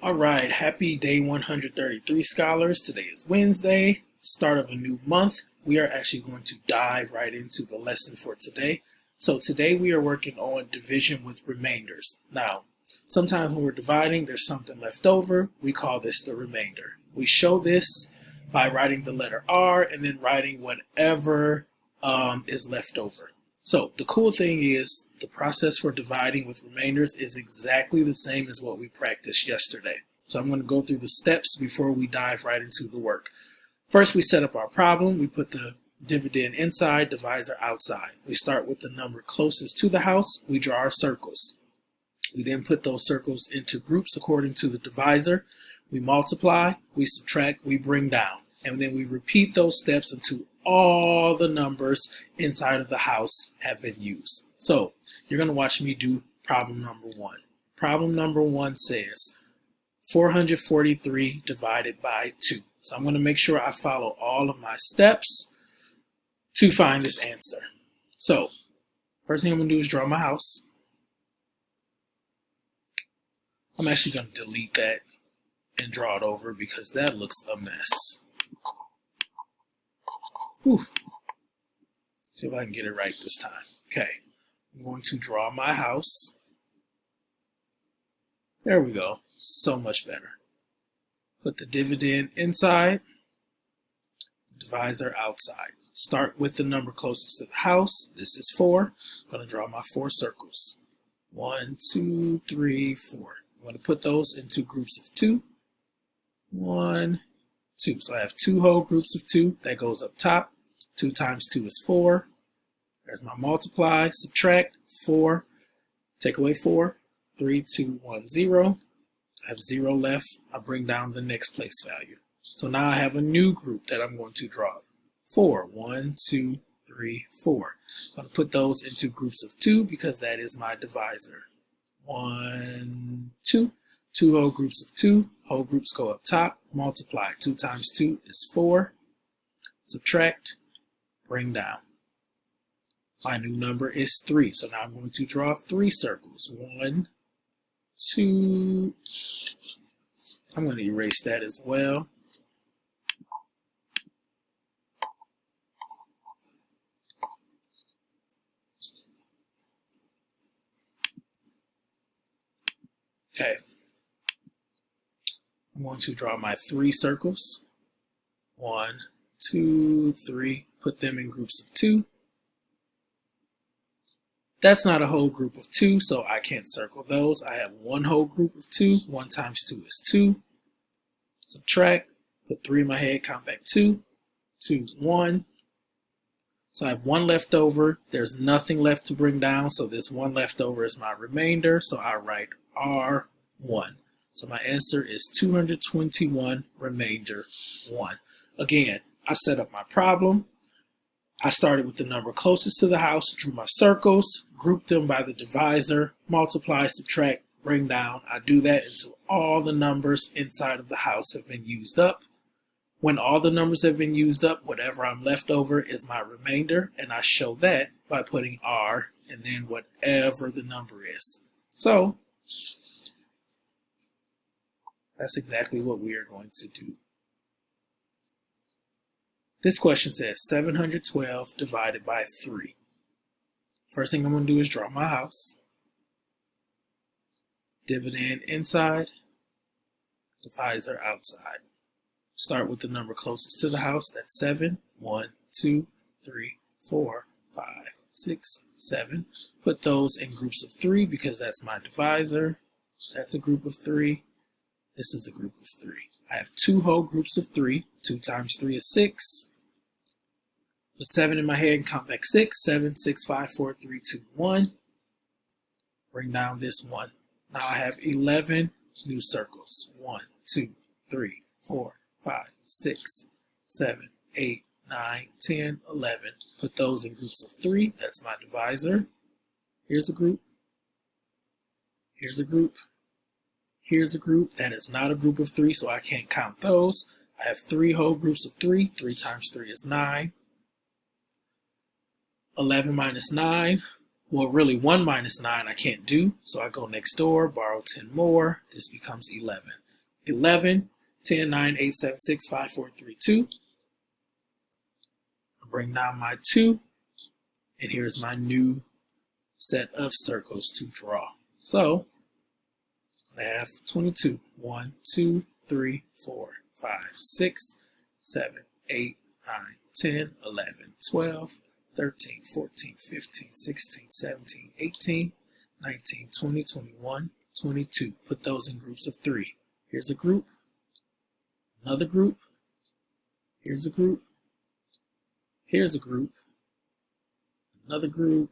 All right, happy day 133, scholars. Today is Wednesday, start of a new month. We are actually going to dive right into the lesson for today. So today we are working on division with remainders. Now, sometimes when we're dividing, there's something left over. We call this the remainder. We show this by writing the letter R and then writing whatever is left over. So the cool thing is the process for dividing with remainders is exactly the same as what we practiced yesterday. So I'm going to go through the steps before we dive right into the work. First, we set up our problem. We put the dividend inside, divisor outside. We start with the number closest to the house. We draw our circles. We then put those circles into groups according to the divisor. We multiply, we subtract, we bring down. And then we repeat those steps until all the numbers inside of the house have been used. So you're going to watch me do problem number one. Problem number one says 443 divided by 2. So I'm going to make sure I follow all of my steps to find this answer. So first thing I'm going to do is draw my house. I'm actually going to delete that and draw it over because that looks a mess. Whew. See if I can get it right this time. Okay, I'm going to draw my house. There we go. So much better. Put the dividend inside, divisor outside. Start with the number closest to the house. This is 4. I'm going to draw my 4 circles. 1, 2, 3, 4. I'm going to put those into groups of 2. 1, 2. So I have 2 whole groups of 2. That goes up top. 2 times 2 is 4. There's my multiply, subtract, 4. Take away 4. 3, 2, 1, 0. I have 0 left. I bring down the next place value. So now I have a new group that I'm going to draw. 4. 1, 2, 3, 4. I'm going to put those into groups of 2 because that is my divisor. 1, 2. 2 whole groups of 2. Whole groups go up top. Multiply. 2 times 2 is 4. Subtract. Bring down. My new number is 3. So now I'm going to draw 3 circles. 1, 2. I'm going to erase that as well. Okay. I'm going to draw my 3 circles. 1, 2, 3. Put them in groups of 2. That's not a whole group of 2, so I can't circle those. I have 1 whole group of 2. 1 times 2 is 2. Subtract. Put 3 in my head. Count back 2. 2, 1. So I have 1 left over. There's nothing left to bring down, so this 1 left over is my remainder. So I write R1. So my answer is 221 remainder 1. Again, I set up my problem. I started with the number closest to the house, drew my circles, grouped them by the divisor, multiply, subtract, bring down. I do that until all the numbers inside of the house have been used up. When all the numbers have been used up, whatever I'm left over is my remainder, and I show that by putting R and then whatever the number is. So that's exactly what we are going to do. This question says 712 divided by 3. First thing I'm going to do is draw my house. Dividend inside, divisor outside. Start with the number closest to the house. That's 7. 1, 2, 3, 4, 5, 6, 7. Put those in groups of 3 because that's my divisor. That's a group of 3. This is a group of 3. I have 2 whole groups of 3. 2 times 3 is 6. Put 7 in my head and count back 6. 7, 6, 5, 4, 3, 2, 1. Bring down this 1. Now I have 11 new circles. 1, 2, 3, 4, 5, 6, 7, 8, 9, 10, 11. Put those in groups of 3. That's my divisor. Here's a group. Here's a group. Here's a group. That is not a group of 3, so I can't count those. I have 3 whole groups of 3. 3 times 3 is 9. 11 minus 9. Well, really 1 minus 9 I can't do, so I go next door, borrow 10 more. This becomes 11. 11, 10, 9, 8, 7, 6, 5, 4, 3, 2. I'll bring down my 2, and here's my new set of circles to draw. So I have 22. 1, 2, 3, 4, 5, 6, 7, 8, 9, 10, 11, 12, 13, 14, 15, 16, 17, 18, 19, 20, 21, 22. Put those in groups of 3. Here's a group, another group, here's a group, here's a group, another group,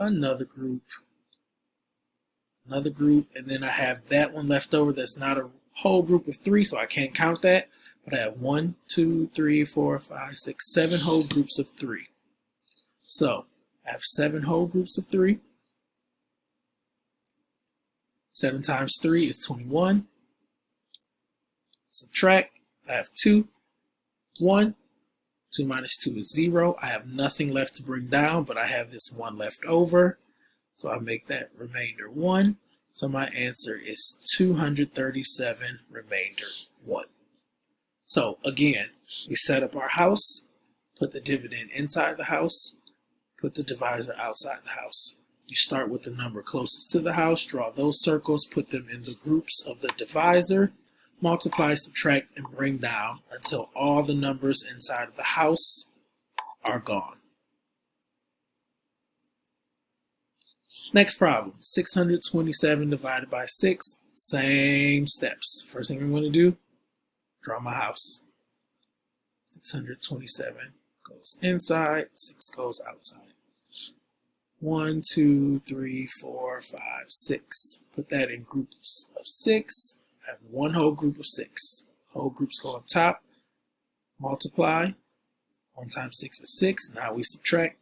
another group, another group, and then I have that one left over that's not a whole group of 3, so I can't count that, but I have 1, 2, 3, 4, 5, 6, 7 whole groups of 3. So I have 7 whole groups of 3. 7 times 3 is 21. Subtract, I have 2, 1. 2 minus 2 is 0. I have nothing left to bring down, but I have this 1 left over. So I make that remainder 1. So my answer is 237, remainder 1. So again, we set up our house, put the dividend inside the house, put the divisor outside the house. You start with the number closest to the house, draw those circles, put them in the groups of the divisor, multiply, subtract, and bring down until all the numbers inside of the house are gone. Next problem, 627 divided by 6, same steps. First thing I'm going to do, draw my house. 627 goes inside, 6 goes outside. 1, 2, 3, 4, 5, 6. Put that in groups of 6. I have one whole group of 6. Whole groups go up top. Multiply. 1 times 6 is 6. Now we subtract.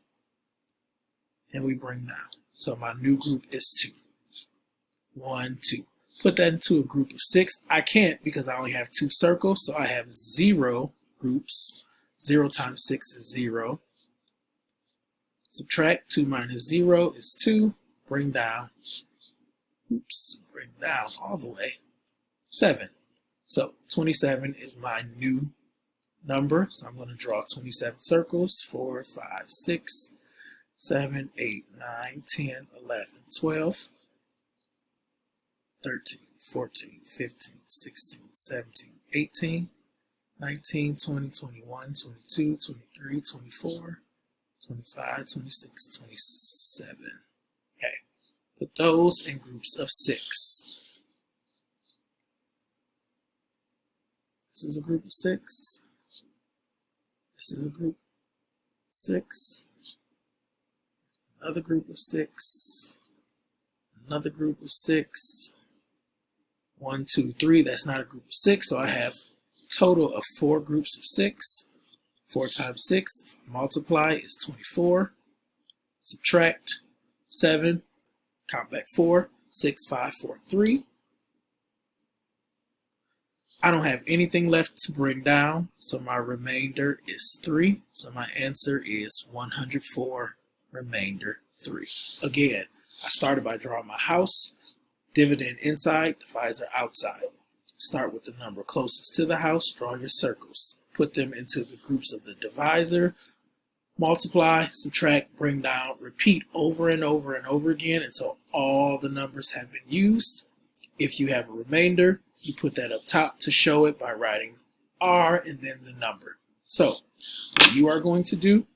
And we bring down. So my new group is 2. 1, 2. Put that into a group of 6. I can't because I only have 2 circles. So I have 0 groups. 0 times 6 is 0. Subtract. 2 minus 0 is 2. Bring down. Oops. Bring down all the way. 7. So 27 is my new number. So I'm going to draw 27 circles. 4, 5, 6, 7, 8, 9, 10, 11, 12, 13, 14, 15, 16, 17, 18, 19, 20, 21, 22, 23, 24, 25, 26, 27. Okay. Put those in groups of 6. This is a group of 6. This is a group of 6. Another group of 6. Another group of 6. 1, 2, 3. That's not a group of 6, so I have a total of 4 groups of 6. 4 times 6, if I multiply, is 24. Subtract 7. Count back 4. 6, 5, 4, 3. I don't have anything left to bring down, so my remainder is 3. So my answer is 104, remainder 3. Again, I started by drawing my house, dividend inside, divisor outside. Start with the number closest to the house, draw your circles. Put them into the groups of the divisor, multiply, subtract, bring down, repeat over and over and over again until all the numbers have been used. If you have a remainder, you put that up top to show it by writing R and then the number. So what you are going to do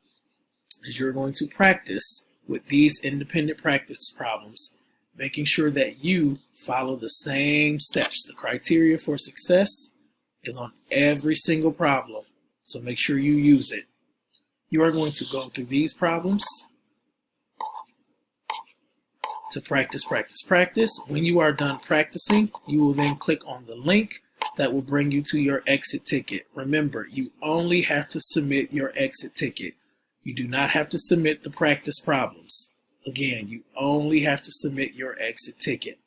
is you're going to practice with these independent practice problems, making sure that you follow the same steps. The criteria for success is on every single problem, so make sure you use it. You are going to go through these problems to practice, practice, practice. When you are done practicing, you will then click on the link that will bring you to your exit ticket. Remember, you only have to submit your exit ticket. You do not have to submit the practice problems. Again, you only have to submit your exit ticket.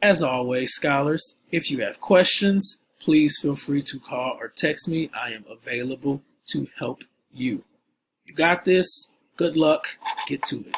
As always, scholars, if you have questions, please feel free to call or text me. I am available to help you. You got this. Good luck. Get to it.